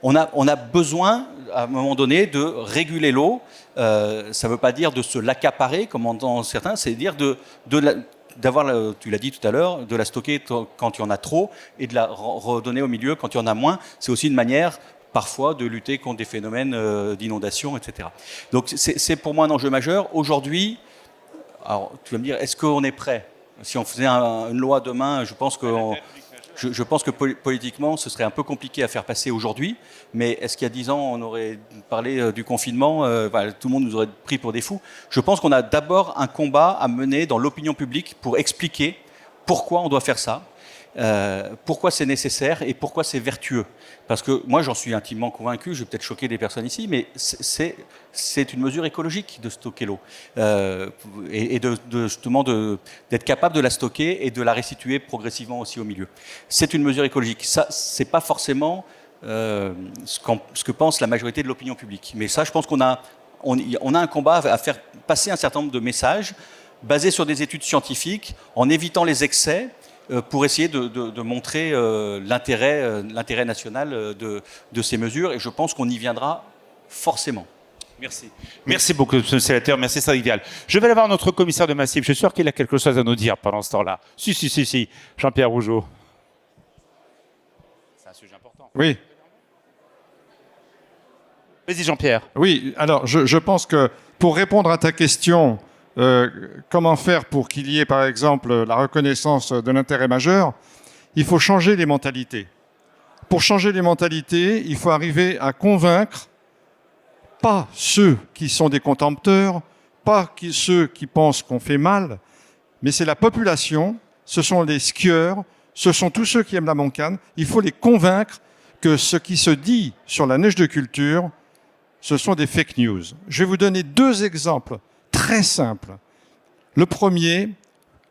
On a besoin, à un moment donné, de réguler l'eau. Ça ne veut pas dire de se l'accaparer, comme entendent certains, c'est dire d'avoir, tu l'as dit tout à l'heure, de la stocker quand il y en a trop et de la redonner au milieu quand il y en a moins. C'est aussi une manière parfois de lutter contre des phénomènes d'inondation, etc. Donc c'est pour moi un enjeu majeur. Aujourd'hui, alors, tu vas me dire, est-ce qu'on est prêt? Si on faisait une loi demain, je pense que politiquement, ce serait un peu compliqué à faire passer aujourd'hui. Mais est-ce qu'il y a 10 ans, on aurait parlé du confinement, tout le monde nous aurait pris pour des fous? Je pense qu'on a d'abord un combat à mener dans l'opinion publique pour expliquer pourquoi on doit faire ça, pourquoi c'est nécessaire et pourquoi c'est vertueux. Parce que moi, j'en suis intimement convaincu, je vais peut-être choquer des personnes ici, mais c'est une mesure écologique de stocker l'eau et justement d'être capable de la stocker et de la restituer progressivement aussi au milieu. C'est une mesure écologique. Ça, c'est pas forcément ce que pense la majorité de l'opinion publique. Mais ça, je pense qu'on a un combat à faire passer un certain nombre de messages basés sur des études scientifiques, en évitant les excès, pour essayer de montrer l'intérêt national de ces mesures. Et je pense qu'on y viendra forcément. Merci. Merci beaucoup, monsieur le sénateur. Merci, Cédric Vial. Je vais aller voir notre commissaire de Massif. Je suis sûr qu'il a quelque chose à nous dire pendant ce temps-là. Si. Jean-Pierre Rougeau. C'est un sujet important. Oui. Vas-y, Jean-Pierre. Oui, alors je pense que pour répondre à ta question, comment faire pour qu'il y ait, par exemple, la reconnaissance de l'intérêt majeur, il faut changer les mentalités. Pour changer les mentalités, il faut arriver à convaincre pas ceux qui sont des contempteurs, pas ceux qui pensent qu'on fait mal, mais c'est la population, ce sont les skieurs, ce sont tous ceux qui aiment la montagne. Il faut les convaincre que ce qui se dit sur la neige de culture, ce sont des fake news. Je vais vous donner 2 exemples très simples. Le premier,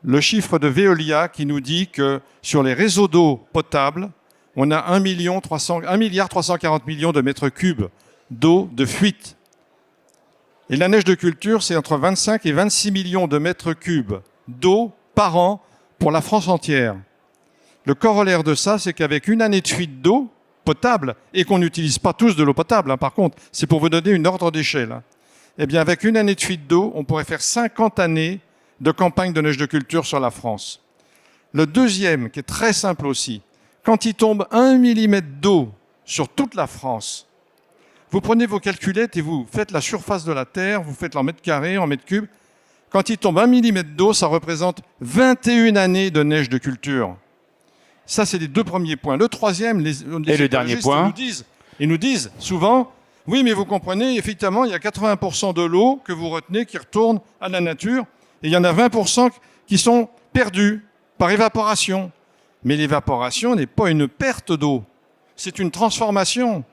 le chiffre de Veolia qui nous dit que sur les réseaux d'eau potable, on a 1,340 milliard de mètres cubes d'eau de fuite. Et la neige de culture, c'est entre 25 et 26 millions de mètres cubes d'eau par an pour la France entière. Le corollaire de ça, c'est qu'avec une année de fuite d'eau potable, et qu'on n'utilise pas tous de l'eau potable, par contre, c'est pour vous donner une ordre d'échelle, eh bien, avec une année de fuite d'eau, on pourrait faire 50 années de campagne de neige de culture sur la France. Le deuxième, qui est très simple aussi, quand il tombe 1 mm d'eau sur toute la France, vous prenez vos calculettes et vous faites la surface de la Terre, vous faites en mètres carrés, en mètres cubes. Quand il tombe 1 mm d'eau, ça représente 21 années de neige de culture. Ça, c'est les 2 premiers points. Le troisième, et le dernier point, ils nous disent souvent, oui, mais vous comprenez, effectivement, il y a 80% de l'eau que vous retenez qui retourne à la nature, et il y en a 20% qui sont perdus par évaporation. Mais l'évaporation n'est pas une perte d'eau, c'est une transformation.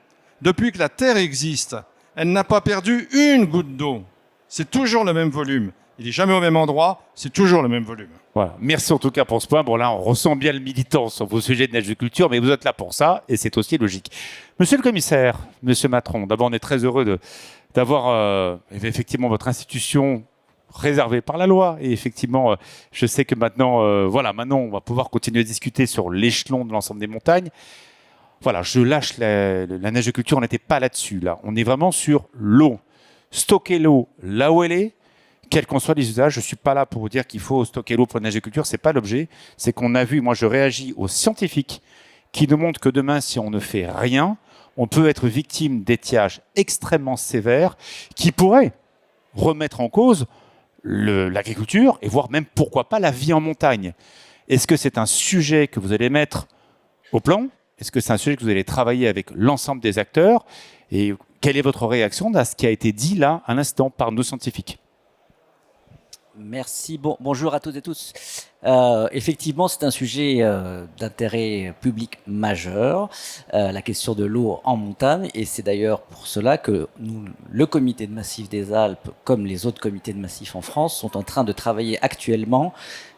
Depuis que la Terre existe, elle n'a pas perdu une goutte d'eau. C'est toujours le même volume. Il n'est jamais au même endroit, c'est toujours le même volume. Voilà. Merci en tout cas pour ce point. Bon, là, on ressent bien le militant sur vos sujets de neige de culture, mais vous êtes là pour ça, et c'est aussi logique. Monsieur le commissaire, monsieur Matron, d'abord, on est très heureux d'avoir effectivement votre institution réservée par la loi. Et effectivement, je sais que maintenant, maintenant, on va pouvoir continuer à discuter sur l'échelon de l'ensemble des montagnes. voilà, je lâche la neigeculture, on n'était pas là-dessus. Là. On est vraiment sur l'eau. Stocker l'eau là où elle est, quels qu'en soient les usages. Je ne suis pas là pour vous dire qu'il faut stocker l'eau pour la neigeculture, ce n'est pas l'objet. C'est qu'on a vu, moi je réagis aux scientifiques qui nous montrent que demain, si on ne fait rien, on peut être victime d'étiages extrêmement sévères qui pourraient remettre en cause l'agriculture et voire même, pourquoi pas, la vie en montagne. Est-ce que c'est un sujet que vous allez mettre au plan ? Est-ce que c'est un sujet que vous allez travailler avec l'ensemble des acteurs ? Et quelle est votre réaction à ce qui a été dit là, à l'instant, par nos scientifiques ? Merci. Bonjour à toutes et tous. Effectivement, c'est un sujet d'intérêt public majeur, la question de l'eau en montagne, et c'est d'ailleurs pour cela que nous, le comité de massif des Alpes, comme les autres comités de massif en France, sont en train de travailler actuellement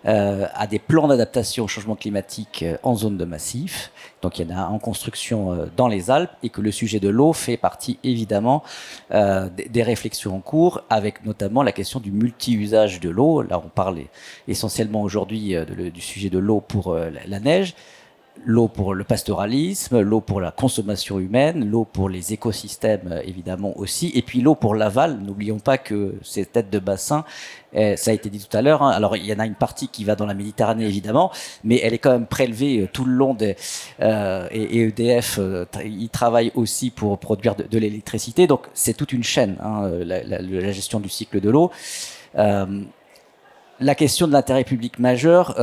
à des plans d'adaptation au changement climatique en zone de massif. Donc il y en a en construction dans les Alpes, et que le sujet de l'eau fait partie évidemment des réflexions en cours, avec notamment la question du multi-usage de l'eau. Là, on parle essentiellement aujourd'hui du sujet de l'eau pour la neige, l'eau pour le pastoralisme, l'eau pour la consommation humaine, l'eau pour les écosystèmes évidemment aussi, et puis l'eau pour l'aval. N'oublions pas que ces têtes de bassin, ça a été dit tout à l'heure, hein, alors il y en a une partie qui va dans la Méditerranée évidemment, mais elle est quand même prélevée tout le long et EDF, il travaille aussi pour produire de l'électricité, donc c'est toute une chaîne, hein, la gestion du cycle de l'eau. La question de l'intérêt public majeur,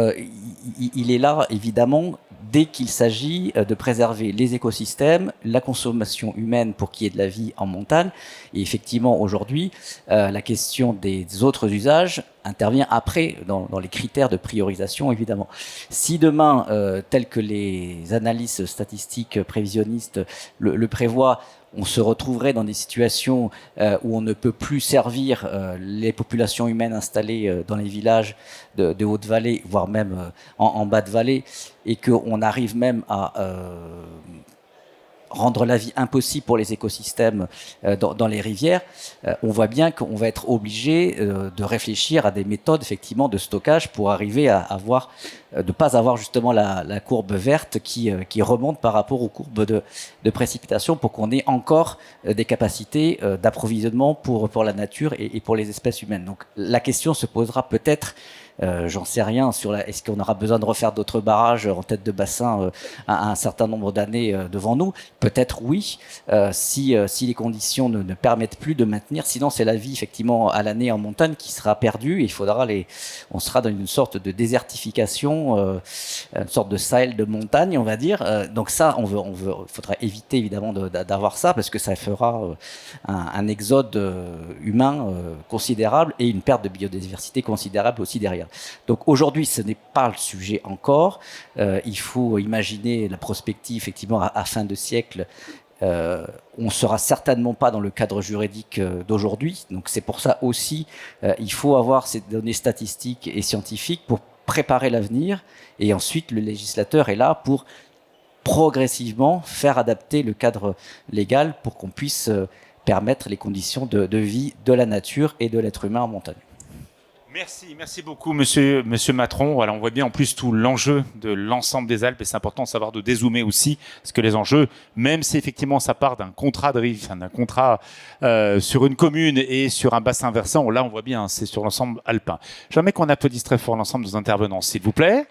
il est là évidemment dès qu'il s'agit de préserver les écosystèmes, la consommation humaine pour qu'il y ait de la vie en montagne. Et effectivement, aujourd'hui, la question des autres usages intervient après dans les critères de priorisation, évidemment. Si demain, tel que les analyses statistiques prévisionnistes le prévoient, on se retrouverait dans des situations où on ne peut plus servir les populations humaines installées dans les villages de haute vallée, voire même en bas de vallée, et qu'on arrive même à rendre la vie impossible pour les écosystèmes dans les rivières, on voit bien qu'on va être obligé de réfléchir à des méthodes effectivement de stockage pour arriver à avoir, de pas avoir justement la courbe verte qui remonte par rapport aux courbes de précipitation, pour qu'on ait encore des capacités d'approvisionnement pour la nature et pour les espèces humaines. Donc la question se posera peut-être, j'en sais rien, est-ce qu'on aura besoin de refaire d'autres barrages en tête de bassin à un certain nombre d'années devant nous. Peut-être oui, si les conditions ne permettent plus de maintenir. Sinon, c'est la vie effectivement à l'année en montagne qui sera perdue, et on sera dans une sorte de désertification, une sorte de Sahel de montagne, on va dire. Donc ça, il faudra éviter évidemment d'avoir ça, parce que ça fera un exode humain considérable et une perte de biodiversité considérable aussi derrière. Donc aujourd'hui, ce n'est pas le sujet encore. Il faut imaginer la prospective effectivement à fin de siècle. On ne sera certainement pas dans le cadre juridique d'aujourd'hui. Donc c'est pour ça aussi, il faut avoir ces données statistiques et scientifiques pour préparer l'avenir. Et ensuite, le législateur est là pour progressivement faire adapter le cadre légal pour qu'on puisse permettre les conditions de vie de la nature et de l'être humain en montagne. Merci beaucoup, monsieur Matron. Voilà, on voit bien en plus tout l'enjeu de l'ensemble des Alpes, et c'est important de savoir de dézoomer aussi, parce que les enjeux, même si effectivement ça part d'un contrat d'un contrat sur une commune et sur un bassin versant, là on voit bien, c'est sur l'ensemble alpin. J'aimerais qu'on applaudisse très fort l'ensemble des intervenants, s'il vous plaît.